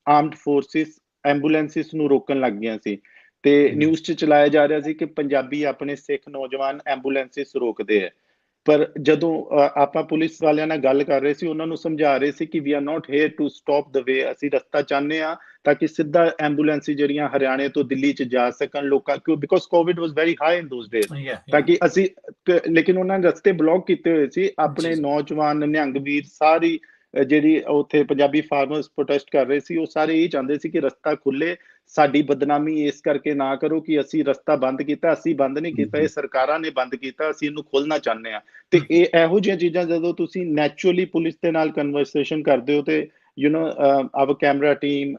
ਆਰਮਡ ਫੋਰਸਿਸ ਐਂਬੂਲੈਂਸਿਸ ਨੂੰ ਰੋਕਣ ਲੱਗ ਗਈਆਂ ਸੀ, ਤੇ ਨਿਊਜ਼ 'ਚ ਚਲਾਇਆ ਜਾ ਰਿਹਾ ਸੀ ਕਿ ਪੰਜਾਬੀ ਆਪਣੇ ਸਿੱਖ ਨੌਜਵਾਨ ਐਂਬੂਲੈਂਸਿਸ ਰੋਕਦੇ ਹੈ। ਪਰ ਜਦੋਂ ਆਪਾਂ ਪੁਲਿਸ ਵਾਲਿਆਂ ਨਾਲ ਗੱਲ ਕਰ ਰਹੇ ਸੀ, ਉਹਨਾਂ ਨੂੰ ਸਮਝਾ ਰਹੇ ਸੀ ਕਿ we are not here to stop the way, ਅਸੀਂ ਰਸਤਾ ਚਾਹੁੰਦੇ ਹਾਂ ਤਾਂ ਕਿ ਸਿੱਧਾ ਐਂਬੂਲੈਂਸ ਜਿਹੜੀਆਂ ਹਰਿਆਣੇ ਤੋਂ ਦਿੱਲੀ 'ਚ ਜਾ ਸਕਣ ਲੋਕਾਂ, ਕਿਉਂ because Covid was very high in those days, ਤਾਂ ਕਿ ਅਸੀਂ, ਲੇਕਿਨ ਉਹਨਾਂ ਨੇ ਰਸਤੇ ਬਲੌਕ ਕੀਤੇ ਹੋਏ ਸੀ। ਆਪਣੇ ਨੌਜਵਾਨ ਨਿਹੰਗ ਵੀਰ, ਸਾਰੀ ਜਿਹੜੀ ਉੱਥੇ ਪੰਜਾਬੀ ਫਾਰਮਰਸ ਪ੍ਰੋਟੈਸਟ ਕਰ ਰਹੇ ਸੀ, ਉਹ ਸਾਰੇ ਇਹ ਚਾਹੁੰਦੇ ਸੀ ਕਿ ਰਸਤਾ ਖੁੱਲੇ, ਸਾਡੀ ਬਦਨਾਮੀ ਇਸ ਕਰਕੇ ਨਾ ਕਰੋ ਕਿ ਅਸੀਂ ਰਸਤਾ ਬੰਦ ਕੀਤਾ। ਅਸੀਂ ਬੰਦ ਨਹੀਂ ਕੀਤਾ, ਇਹ ਸਰਕਾਰਾਂ ਨੇ ਬੰਦ ਕੀਤਾ, ਅਸੀਂ ਇਹਨੂੰ ਖੋਲਣਾ ਚਾਹੁੰਦੇ ਹਾਂ। ਤੇ ਇਹ ਇਹੋ ਜਿਹੀਆਂ ਚੀਜ਼ਾਂ ਜਦੋਂ ਤੁਸੀਂ ਨੈਚੁਰਲੀ ਪੁਲਿਸ ਦੇ ਨਾਲ ਕਨਵਰਸੇਸ਼ਨ ਕਰਦੇ ਹੋ, ਤੇ our camera team,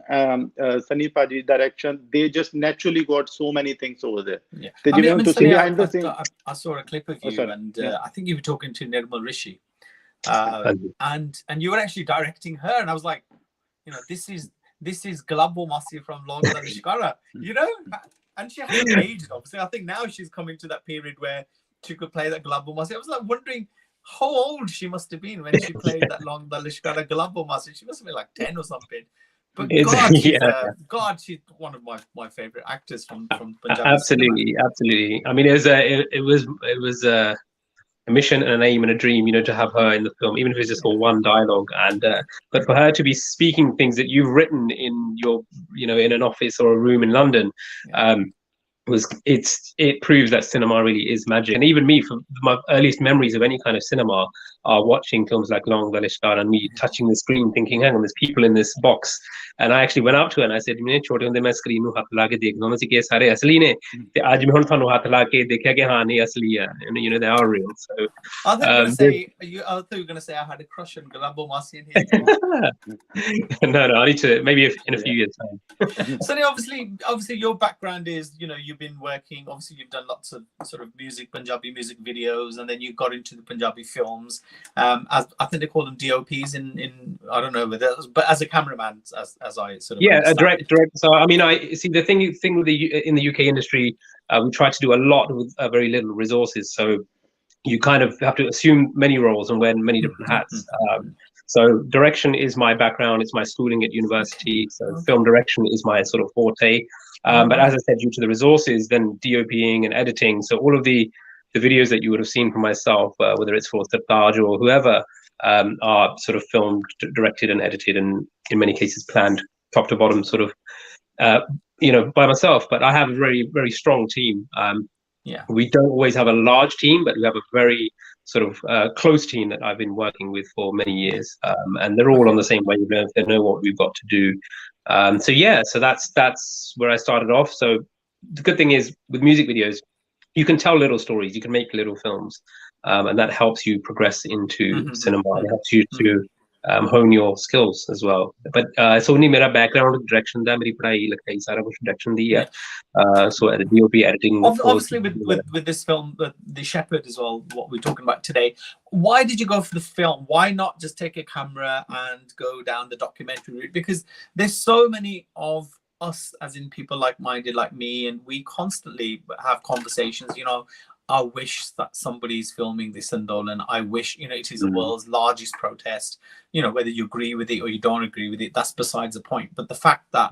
Sunny Paji's direction, they just naturally got so many things over there. I mean, Sunny, I saw a clip of you, and I think you were talking to Nirmal Rishi, and you were actually directing her, and I was like, this is Glabo Masi from Longda Lishkara, and she hasn't aged, obviously. I think now she's coming to that period where she could play that Glabo Masi. I was like wondering how old she must have been when she played that Longda Lishkara Glabo Masi. She must have been like 10 or something. But God, she's one of my favorite actors from Punjab. Absolutely. I mean, it was mission and an aim and a dream, you know, to have her in the film, even if it's just for one dialogue. And but for her to be speaking things that you've written in your, you know, in an office or a room in London, it proves that cinema really is magic. And even me, for my earliest memories of any kind of cinema are watching films like Long Balishkar and me touching the screen thinking, hang on, there's people in this box. And I actually went up to her and I said, "Mine छोटे होंदे मैं screen ਨੂੰ ਹੱਥ ਲਾ ਕੇ ਦੇਖਦਾ ਹੁੰਦਾ ਸੀ ਕਿ ਇਹ ਸਾਰੇ ਅਸਲੀ ਨੇ ਤੇ ਅੱਜ ਮੈਂ ਹੁਣ ਤੁਹਾਨੂੰ ਹੱਥ ਲਾ ਕੇ ਦੇਖਿਆ ਕਿ ਹਾਂ ਨਹੀਂ ਅਸਲੀ ਹੈ, and you know they are real." So I thought you were going to say I had a crush on Galabo Masi in here. no, I need to maybe in a few years time. So obviously your background is, you know, you've been working, obviously you've done lots of sort of music, Punjabi music videos, and then you got into the Punjabi films, as I think they call them DOPs in I don't know whether, but as a cameraman, as I sort of a direct. So I mean, I see the thing with in the UK industry, we try to do a lot with very little resources, so you kind of have to assume many roles and wear many different hats. So direction is my background, it's my schooling at university, so film direction is my sort of forte. But as I said, due to the resources, then DOPing and editing, so all of the videos that you would have seen from myself, whether it's for Taj or whoever, are sort of filmed, directed and edited, and in many cases planned top to bottom, sort of, you know, by myself. But I have a very, very strong team. We don't always have a large team, but we have a very sort of close team that I've been working with for many years, and they're all on the same wavelength. They know what we've got to do. So that's where I started off. So the good thing is with music videos, you can tell little stories, you can make little films, and that helps you progress into cinema. It helps you to hone your skills as well. But so only my background direction da meri padhai lagai sara kuch direction di hai. So at the DOP editing, obviously with this film, The Shepherd as well, what we're talking about today, why did you go for the film? Why not just take a camera and go down the documentary route? Because there's so many of us, as in people like-minded like me, and we constantly have conversations, you know, I wish that somebody's filming this and all, and I wish, you know, it is the world's largest protest, you know, whether you agree with it or you don't agree with it, that's besides the point. But the fact that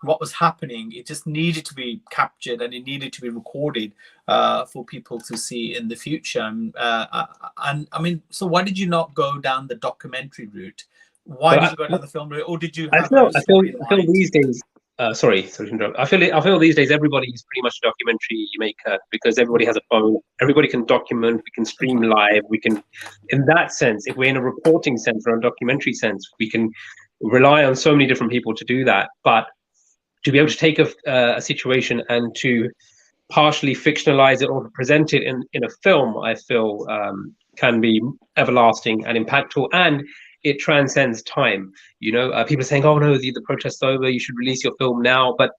what was happening, it just needed to be captured and it needed to be recorded for people to see in the future. And I mean, so why did you not go down the documentary route? Why did you go down the film route, or did you have I feel these days, sorry to interrupt. I feel these days everybody's pretty much a documentary maker, because everybody has a phone. Everybody can document. We can stream live. We can, in that sense, if we're in a reporting sense or a documentary sense, we can rely on so many different people to do that. But to be able to take a situation and to partially fictionalize it or to present it in a film, I feel can be everlasting and impactful, and it transcends time. You know, people are saying, "Oh no, the protest's over, you should release your film now." But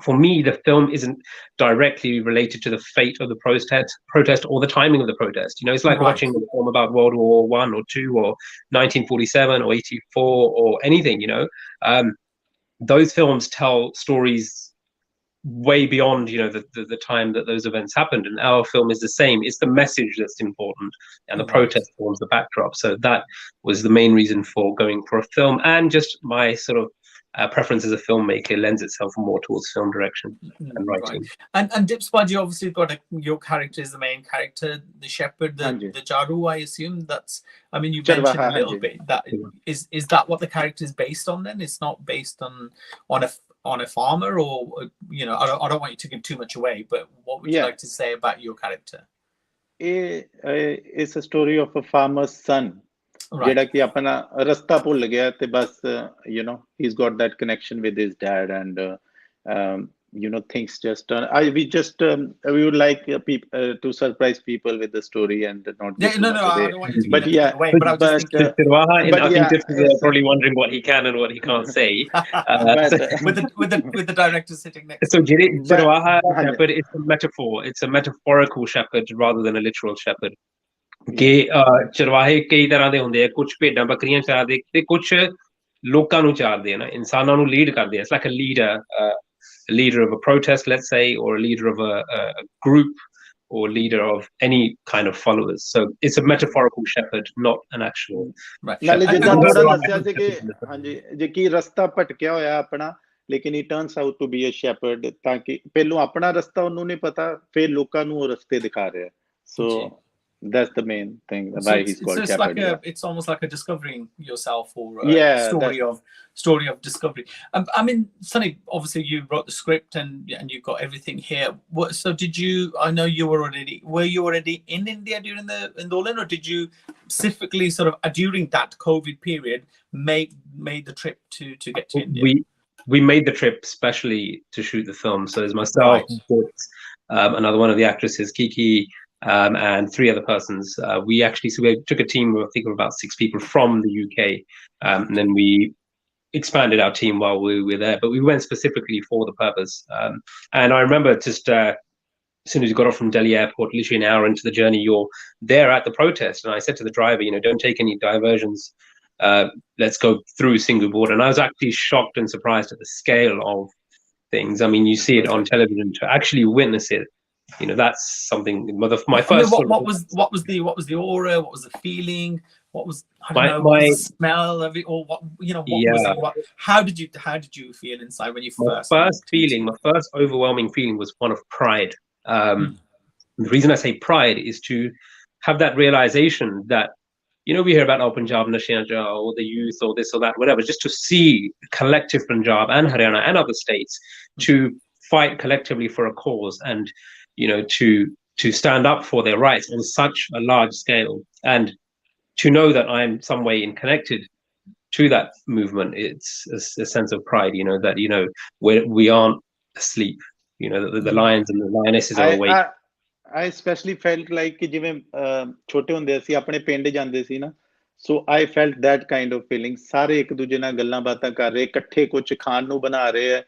for me, the film isn't directly related to the fate of the protest or the timing of the protest. You know, it's like watching a film about World War I or II or 1947 or 84 or anything, you know. Those films tell stories way beyond, you know, the time that those events happened, and our film is the same. It's the message that's important, and the protest forms the backdrop. So that was the main reason for going for a film, and just my sort of preference as a filmmaker lends itself more towards film direction and writing. And Dipspad, you obviously got your character is the main character, the shepherd, the Charu. I assume that's, I mean, you mentioned a little bit that is that what the character is based on? Then it's not based on a farmer, or, you know, I don't want you to give too much away, but what would you like to say about your character? It's a story of a farmer's son, jeda ki apna rasta bhul gaya te bas, you know, he's got that connection with his dad, and you know, things just turn. We would like to surprise people with the story and not give I don't want you to but give away, but I was just thinking, I think Dips is probably wondering what he can and what he can't say. with the director sitting next so shepherd, it's a metaphor. It's a metaphorical shepherd rather than a literal shepherd. ਕਿ ਚਰਵਾਹੇ ਕਈ ਤਰ੍ਹਾਂ ਦੇ ਹੁੰਦੇ ਆ, ਕੁਝ ਭੇਡਾਂ ਬੱਕਰੀਆਂ ਚਾਰਦੇ ਤੇ ਕੁਝ ਲੋਕਾਂ ਨੂੰ ਚਾਰਦੇ ਆ ਨਾ, ਇਨਸਾਨਾਂ ਨੂੰ ਲੀਡ ਕਰਦੇ ਆ. It's like a leader of a protest, let's say, or a leader of a group, or leader of any kind of followers. So it's a metaphorical shepherd, not an actual. ਨਾਲੇ ਜਿੱਦਾਂ ਥੋੜਾ ਦੱਸਿਆ ਸੀ ਕਿ ਹਾਂਜੀ ਜੇ ਕੀ ਰਸਤਾ ਭਟਕਿਆ ਹੋਇਆ ਆਪਣਾ, ਲੇਕਿਨ he turns out to be a shepherd, ਤਾਂ ਕਿ ਪਹਿਲੋਂ ਆਪਣਾ ਰਸਤਾ ਉਹਨੂੰ ਨਹੀਂ ਪਤਾ, ਫਿਰ ਲੋਕਾਂ ਨੂੰ ਉਹ ਰਸਤੇ ਦਿਖਾ ਰਿਹਾ. So That's the main thing why he's called Shepherd. It's almost like a discovering yourself, or yeah, story of discovery. I mean, Sunny, obviously you wrote the script and you've got everything here. So did you? I know were you already in India during the Andolan, or did you specifically sort of during that COVID period made the trip to get to India? We made the trip specially to shoot the film. So there's myself, Bart, another one of the actresses, Kiki, and 3 other persons. We took a team of, I think, of about 6 people from the UK, and then we expanded our team while we were there. But we went specifically for the purpose. And I remember just as soon as you got off from Delhi airport, literally an hour into the journey, you're there at the protest. And I said to the driver, don't take any diversions. Let's go through Singhu Border. And I was actually shocked and surprised at the scale of things. I mean, you see it on television, to actually witness it, that's something. My first. What was the aura? What was the feeling? What was what was the smell of it? Or what was it? How did you feel inside when you first? My first overwhelming feeling was one of pride. The reason I say pride is to have that realization that, we hear about Punjab, Nashianja, or the youth, or this or that, whatever, just to see collective Punjab and Haryana and other states to fight collectively for a cause, and, to stand up for their rights on such a large scale, and to know that I'm some way connected to that movement. It's a sense of pride, that, we aren't asleep, the lions and the lionesses are awake. I especially felt like ਜਿਵੇਂ ਛੋਟੇ ਹੁੰਦੇ ਅਸੀਂ ਆਪਣੇ ਪਿੰਡ ਜਾਂਦੇ ਸੀ ਨਾ, so I felt that kind of feeling. ਸਾਰੇ ਇੱਕ ਦੂਜੇ ਨਾਲ ਗੱਲਾਂ ਬਾਤਾਂ ਕਰ ਰਹੇ, ਇਕੱਠੇ ਕੁਝ ਖਾਣ ਨੂੰ ਬਣਾ ਰਹੇ ਹੈ,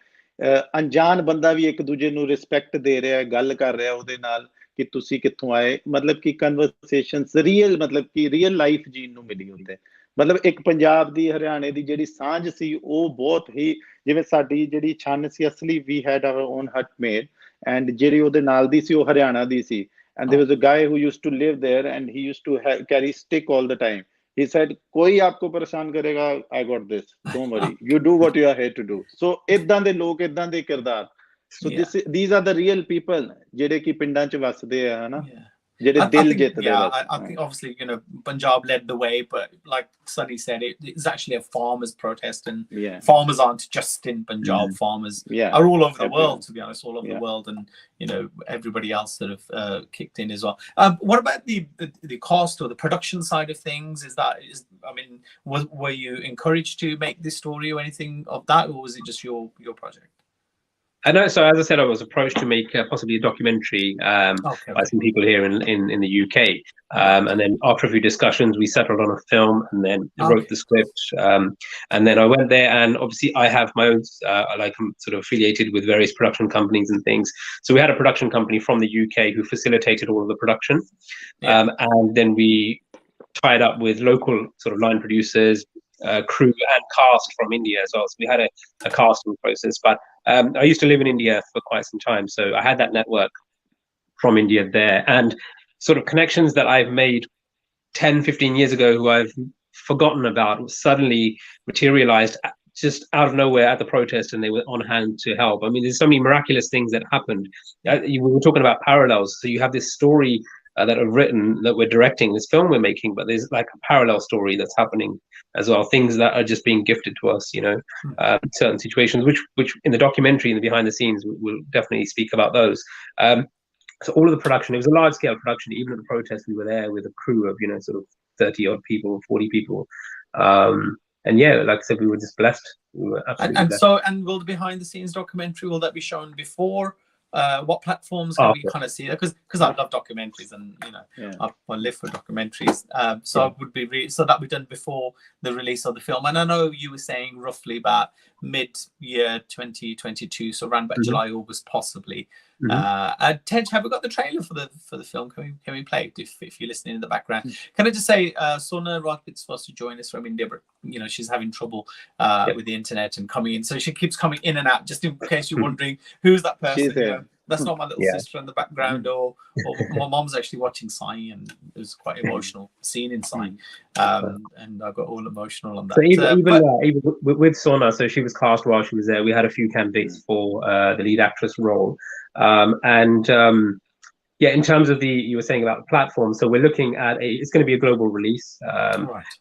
ਅਣਜਾਣ ਬੰਦਾ ਵੀ ਇੱਕ ਦੂਜੇ ਨੂੰ ਰਿਸਪੈਕਟ ਦੇ ਰਿਹਾ, ਗੱਲ ਕਰ ਰਿਹਾ ਉਹਦੇ ਨਾਲ ਕਿ ਤੁਸੀਂ ਕਿੱਥੋਂ ਆਏ, ਮਤਲਬ ਕਿ ਕਨਵਰਸੇਸ਼ਨਸ ਰੀਅਲ, ਮਤਲਬ ਕਿ ਰੀਅਲ ਲਾਈਫ ਜੀਣ ਨੂੰ ਮਿਲੀ ਹੁੰਦੇ। ਮਤਲਬ ਇੱਕ ਪੰਜਾਬ ਦੀ ਹਰਿਆਣੇ ਦੀ ਜਿਹੜੀ ਸਾਂਝ ਸੀ ਉਹ ਬਹੁਤ ਹੀ, ਜਿਵੇਂ ਸਾਡੀ ਜਿਹੜੀ ਛੰਨ ਸੀ ਅਸਲੀ, ਵੀ ਹੈਡ ਆਵਰ ਓਨ ਹਟ ਮੇਡ, and ਜਿਹੜੀ ਉਹਦੇ ਨਾਲ ਦੀ ਸੀ ਉਹ ਹਰਿਆਣਾ ਦੀ ਸੀ, and there was a guy who used to live there and he used to carry stick all the time. He said, ਕੋਈ ਆਪਕੋ ਪਰੇਸ਼ਾਨ ਕਰੇਗਾ, I got this, don't worry, you do what you are here to do. So ਏਦਾਂ ਦੇ ਲੋਕ, ਏਦਾਂ ਦੇ ਕਿਰਦਾਰ, so these are the real people ਜਿਹੜੇ ਕਿ ਪਿੰਡਾਂ 'ਚ ਵੱਸਦੇ ਆ, ਹਨਾ, ਜਿਹੜੇ ਦਿਲ ਜਿੱਤਦੇ। I think obviously Punjab led the way, but like Sunny said, it's actually a farmers' protest, and farmers aren't just in Punjab. Farmers are all over the world, to be honest, all over the world, and everybody else sort of kicked in as well. What about the cost or the production side of things? Were you encouraged to make this story or anything of that, or was it just your project? I know. So as I said, I was approached to make possibly a documentary by some people here in the UK, and then after a few discussions, we settled on a film, and then wrote the script, and then I went there, and obviously I have my own, I'm sort of affiliated with various production companies and things. So we had a production company from the UK who facilitated all of the production, and then we tied up with local sort of line producers, crew and cast from India as well. So we had a casting process, but I used to live in India for quite some time, so I had that network from India there, and sort of connections that I've made 10-15 years ago who I've forgotten about suddenly materialized just out of nowhere at the protest, and they were on hand to help. I mean, there's so many miraculous things that happened. We were talking about parallels, so you have this story that are written, that we're directing, this film we're making, but there's like a parallel story that's happening as well, things that are just being gifted to us, certain situations which in the documentary, in the behind the scenes, we'll definitely speak about those. So all of the production, it was a large scale production. Even at the protest, we were there with a crew of sort of 30 odd people, 40 people, and like I said, we were just blessed. We were absolutely blessed. So, and will the behind the scenes documentary, will that be shown before? What platforms can we kind of see that? Because I love documentaries, and I live for documentaries. So it would be so that be done before the release of the film. And I know you were saying roughly about mid-year 2022, so around about July, August, possibly. Tej, have we got the trailer for the film? Can we play it if you're listening in the background? Can I just say, Sona Rajputt's supposed to join us from India, but she's having trouble with the internet and coming in, so she keeps coming in and out. Just in case you're wondering who's that person, that's not my little sister in the background, or my mom's actually watching Sai, and it was quite emotional scene in Sai, and I got all emotional on that. So even with Sona, so she was cast while she was there. We had a few candidates for the lead actress role, and Yeah, in terms of you were saying about the platform, so we're looking at it's going to be a global release,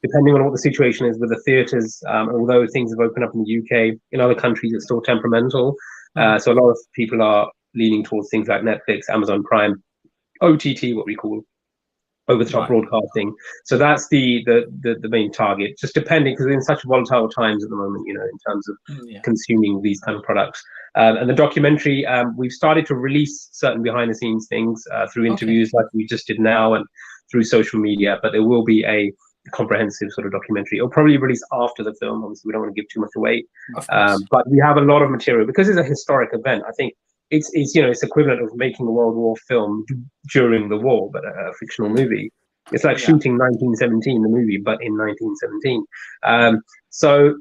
depending on what the situation is with the theatres. Although things have opened up in the UK, in other countries it's still temperamental. So a lot of people are leaning towards things like Netflix, Amazon Prime, OTT, what we call over-the-top broadcasting. So that's the main target. Just depending, because we're in such volatile times at the moment, you know, in terms of consuming these kind of products. And the documentary, we've started to release certain behind-the-scenes things through interviews like we just did now and through social media. But there will be a comprehensive sort of documentary. It'll probably release after the film. Obviously, we don't want to give too much away. But we have a lot of material because it's a historic event. I think it's you know, it's equivalent of making a World War film during the war, but a fictional movie. It's like shooting 1917, the movie, but in 1917. So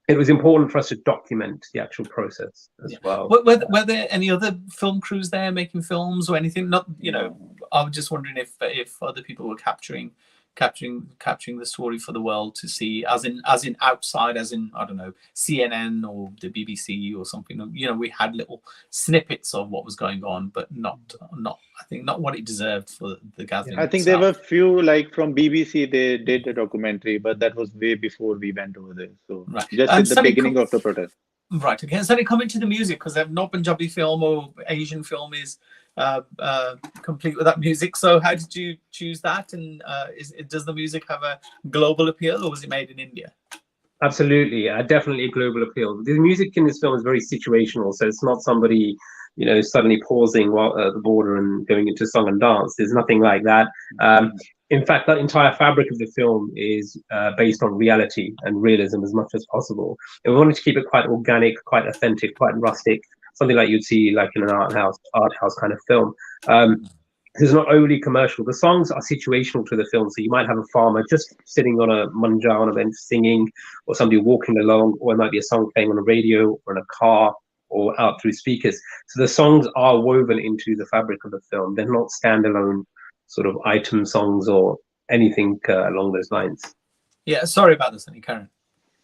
it was important for us to document the actual process as well. Were there any other film crews there making films or anything? Not, you know, I was just wondering if other people were capturing the story for the world to see, as in outside, as in, I don't know, CNN or the BBC or something. You know, we had little snippets of what was going on, but not I think not what it deserved for the gathering. I think there were few, like from BBC, they did a documentary, but that was way before we went over there. So just at the beginning of the protest. Right. Okay. So then coming to the music, because no Punjabi film or Asian film is complete with that music. So how did you choose that? And does the music have a global appeal, or was it made in India? Absolutely, definitely a global appeal. The music in this film is very situational, so it's not somebody, you know, suddenly pausing while at the border and going into song and dance. There's nothing like that. In fact, that entire fabric of the film is based on reality and realism as much as possible. And we wanted to keep it quite organic, quite authentic, quite rustic, something like you'd see like in an art house kind of film. It's not overly commercial. The songs are situational to the film, so you might have a farmer just sitting on a manja on a bench singing, or somebody walking along, or it might be a song playing on a radio or in a car or out through speakers. So the songs are woven into the fabric of the film. They're not standalone sort of item songs or anything along those lines. Yeah, sorry about this, Sunny. Karen.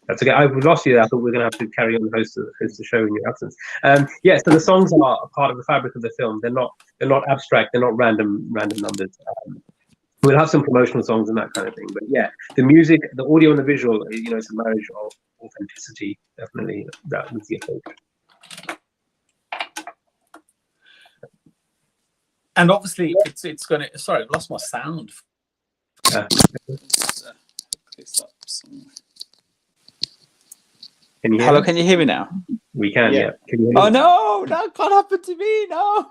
That's okay. I lost you there. I thought we were going to have to carry on the host the show in your absence. Yeah, so the songs are a part of the fabric of the film. They're not abstract. They're not random numbers. We'll have some promotional songs and that kind of thing. But yeah, the music, the audio, and the visual, you know, it's a marriage of authenticity. Definitely, that was the approach. And obviously, it's going to. Sorry, I've lost my sound. Hello, can you hear me now? We can, yeah. Can you hear me? Oh no, that can't happen to me. No,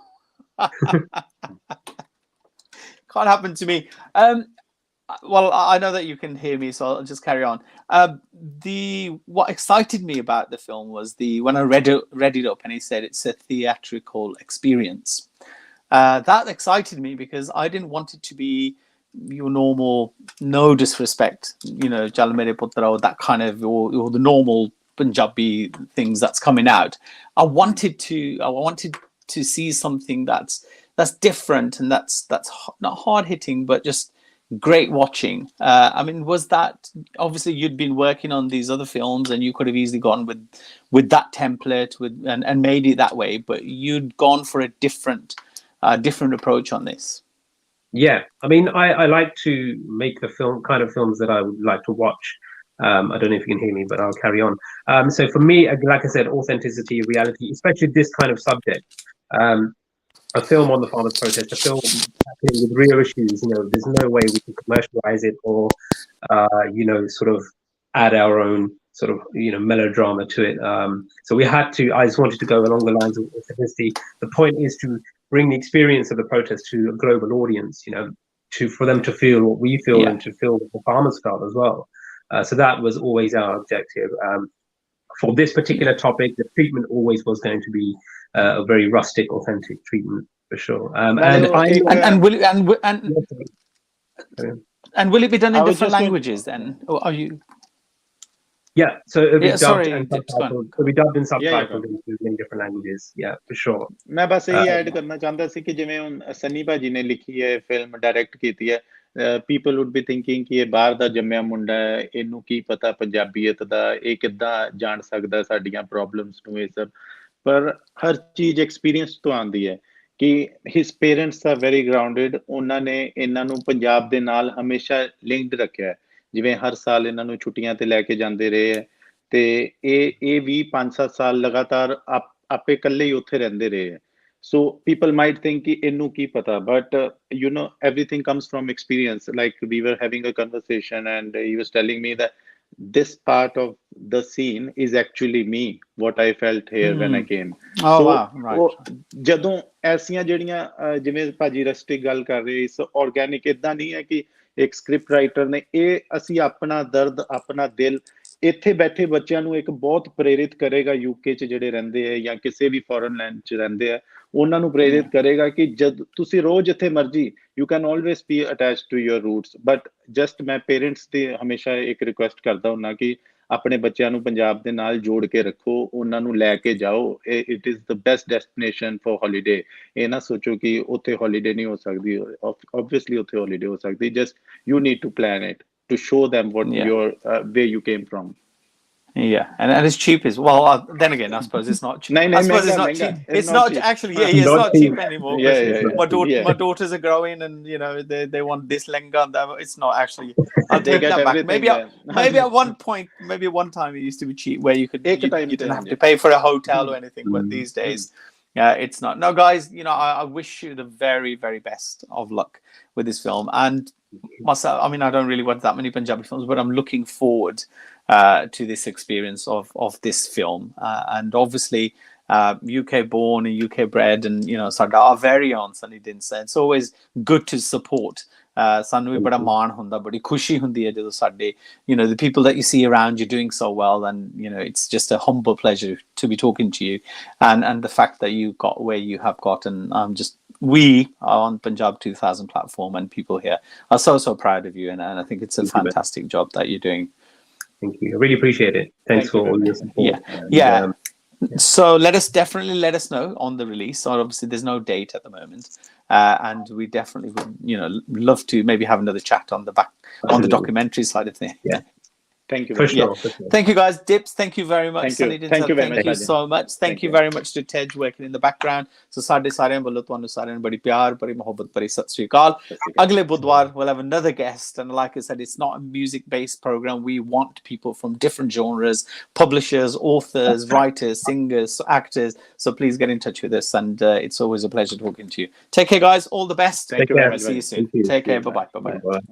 can't happen to me. Well, I know that you can hear me, so I'll just carry on. What excited me about the film was when I read it up, and he said it's a theatrical experience. That excited me because I didn't want it to be your normal, no disrespect, you know, Jal Mere Putra, or that kind of, or the normal Punjabi things that's coming out. I wanted to see something that's different, and that's not hard hitting, but just great watching. I mean, was that, obviously you'd been working on these other films and you could have easily gone with that template and made it that way, but you'd gone for a different approach on this. Yeah, I mean, I like to make the kind of films that I would like to watch. I don't know if you can hear me, but I'll carry on. So for me, like I said, authenticity, reality, especially this kind of subject. A film on the farmers' protest, a film with real issues. You know, there's no way we can commercialize it or, you know, sort of add our own sort of, you know, melodrama to it. So I just wanted to go along the lines of authenticity. The point is to bring the experience of the protest to a global audience, you know, for them to feel what we feel and to feel what the farmers felt as well. So that was always our objective. For this particular topic, the treatment always was going to be a very rustic, authentic treatment for sure. And will it be done in different languages then, or are you? Yeah, so it'll be dubbed and subtitled. It'll be dubbed and subtitled into many different languages. Yeah, for sure. मैं बस यही add करना चाहता सी कि जिवें हुन सन्नी भाजी ने लिखी है फिल्म डायरेक्ट कीती है, people would be thinking कि ये बाहर दा जम्मिया मुंडा है, ਇਹਨੂੰ ਕੀ ਪਤਾ ਪੰਜਾਬੀਅਤ ਦਾ, ਇਹ ਕਿੱਦਾਂ ਜਾਣ ਸਕਦਾ ਸਾਡੀਆਂ ਪ੍ਰੋਬਲਮਸ ਨੂੰ, ਇਹ ਸਭ। ਪਰ ਹਰ ਚੀਜ਼ ਐਕਸਪੀਰੀਅੰਸ ਤੋਂ ਆਉਂਦੀ ਹੈ ਕਿ ਹਿਸ ਪੇਰੈਂਟਸ ਆਰ ਵੈਰੀ ਗਰਾਊਂਡਡ, ਉਹਨਾਂ ਨੇ ਇਹਨਾਂ ਨੂੰ ਪੰਜਾਬ ਦੇ ਨਾਲ ਹਮੇਸ਼ਾ ਲਿੰਕਡ ਰੱਖਿਆ, ਜਿਵੇਂ ਹਰ ਸਾਲ ਇਹਨਾਂ ਨੂੰ ਛੁੱਟੀਆਂ ਤੇ ਲੈ ਕੇ ਜਾਂਦੇ ਰਹੇ ਹੈ, ਤੇ ਇਹ ਵੀ 5-7 ਸਾਲ ਲਗਾਤਾਰ ਆਪੇ ਇਕੱਲੇ ਹੀ ਉੱਥੇ ਰਹਿੰਦੇ ਰਹੇ ਹੈ। So people might think ki innu ki pata, but you know, everything comes from experience. Like we were having a conversation and he was telling me that this part of the scene is actually me, what I felt here when I came. Oh, so wow, right. ਜਦੋਂ ਐਸੀਆਂ ਜਿਹੜੀਆਂ ਜਿਵੇਂ ਭਾਜੀ ਰਸਟਿਕ ਗੱਲ ਕਰ ਰਹੇ, ਇਸ organic ਇਦਾਂ ਨਹੀਂ ਹੈ ਕਿ ਇੱਕ ਸਕ੍ਰਿਪਟ ਰਾਈਟਰ ਨੇ, ਇਹ ਅਸੀਂ ਆਪਣਾ ਦਰਦ, ਆਪਣਾ ਦਿਲ ਇੱਥੇ ਬੈਠੇ ਬੱਚਿਆਂ ਨੂੰ ਇੱਕ ਬਹੁਤ ਪ੍ਰੇਰਿਤ ਕਰੇਗਾ, ਯੂਕੇ 'ਚ ਜਿਹੜੇ ਰਹਿੰਦੇ ਹੈ ਜਾਂ ਕਿਸੇ ਵੀ ਫੋਰਨ ਲੈਂਡ 'ਚ ਰਹਿੰਦੇ ਆ, ਉਹਨਾਂ ਨੂੰ ਪ੍ਰੇਰਿਤ ਕਰੇਗਾ ਕਿ ਜਦ ਤੁਸੀਂ ਰੋਜ਼ ਜਿੱਥੇ ਮਰਜੀ, you can always be attached to your roots. But just ਮੈਂ ਪੇਰੈਂਟਸ ਤੇ ਹਮੇਸ਼ਾ ਇੱਕ ਰਿਕੁਐਸਟ ਕਰਦਾ ਹੁੰਦਾ ਕਿ ਆਪਣੇ ਬੱਚਿਆਂ ਨੂੰ ਪੰਜਾਬ ਦੇ ਨਾਲ ਜੋੜ ਕੇ ਰੱਖੋ, ਉਹਨਾਂ ਨੂੰ ਲੈ ਕੇ ਜਾਓ। It is the best destination for holiday. ਇਹ ਨਾ ਸੋਚੋ ਕਿ ਉੱਥੇ ਹੌਲੀਡੇ ਨਹੀਂ ਹੋ ਸਕਦੀ, ਆਬਵੀਅਸਲੀ ਉੱਥੇ ਹੌਲੀਡੇ ਹੋ ਸਕਦੀ, just you need to plan it to show them what your where you came from. Yeah, and it's cheap as well. Then again, I suppose it's not cheap. I suppose it's not cheap. It's not cheap. Actually, it's not cheap anymore. My daughters are growing, and you know they want this lenga and that. It's not actually. I'll take that back. Maybe at one point, maybe one time it used to be cheap where you didn't have to pay for a hotel or anything. But these days, it's not. No, guys, you know, I wish you the very, very best of luck with this film. And myself, I mean, I don't really watch that many Punjabi films, but I'm looking forward to this experience of this film. And obviously, UK born and UK bred, and you know, our very own Sunny Dhinsey. It's always good to support. ਸਾਨੂੰ ਵੀ ਬੜਾ ਮਾਣ ਹੁੰਦਾ, ਬੜੀ ਖੁਸ਼ੀ ਹੁੰਦੀ ਹੈ ਜਦੋਂ ਸਾਡੇ, you know, the people that you see around you doing so well, and you know, it's just a humble pleasure to be talking to you, and the fact that you got where you have got, and we are on Punjab 2000 platform, and people here are so proud of you, and I think it's a fantastic job that you're doing. Thank you. I really appreciate it. Thanks for all your support. Yeah. So let us know on the release. So obviously there's no date at the moment, and we definitely would, you know, love to maybe have another chat on the documentary side of things. Yeah. Thank you. For sure. Thank you, guys. Dips, thank you very much. Thank you. Thank you very much. Thank you so much. Thank you very much to Tej working in the background. So ਸਾਡੇ ਸਾਰਿਆਂ ਵੱਲੋਂ ਤੁਹਾਨੂੰ ਸਾਰਿਆਂ ਨੂੰ ਬੜੀ ਪਿਆਰ, ਬੜੀ ਮੁਹੱਬਤ, ਬੜੀ ਸਤਿ ਸ੍ਰੀ ਅਕਾਲ। ਅਗਲੇ ਬੁੱਧਵਾਰ we'll have another guest, and like I said, it's not a music-based program. We want people from different genres, publishers, authors, writers, singers, actors. So please get in touch with us, and it's always a pleasure talking to you. Take care, guys. All the best. Thank you very much. See you soon. Take care. Bye-bye. Bye-bye.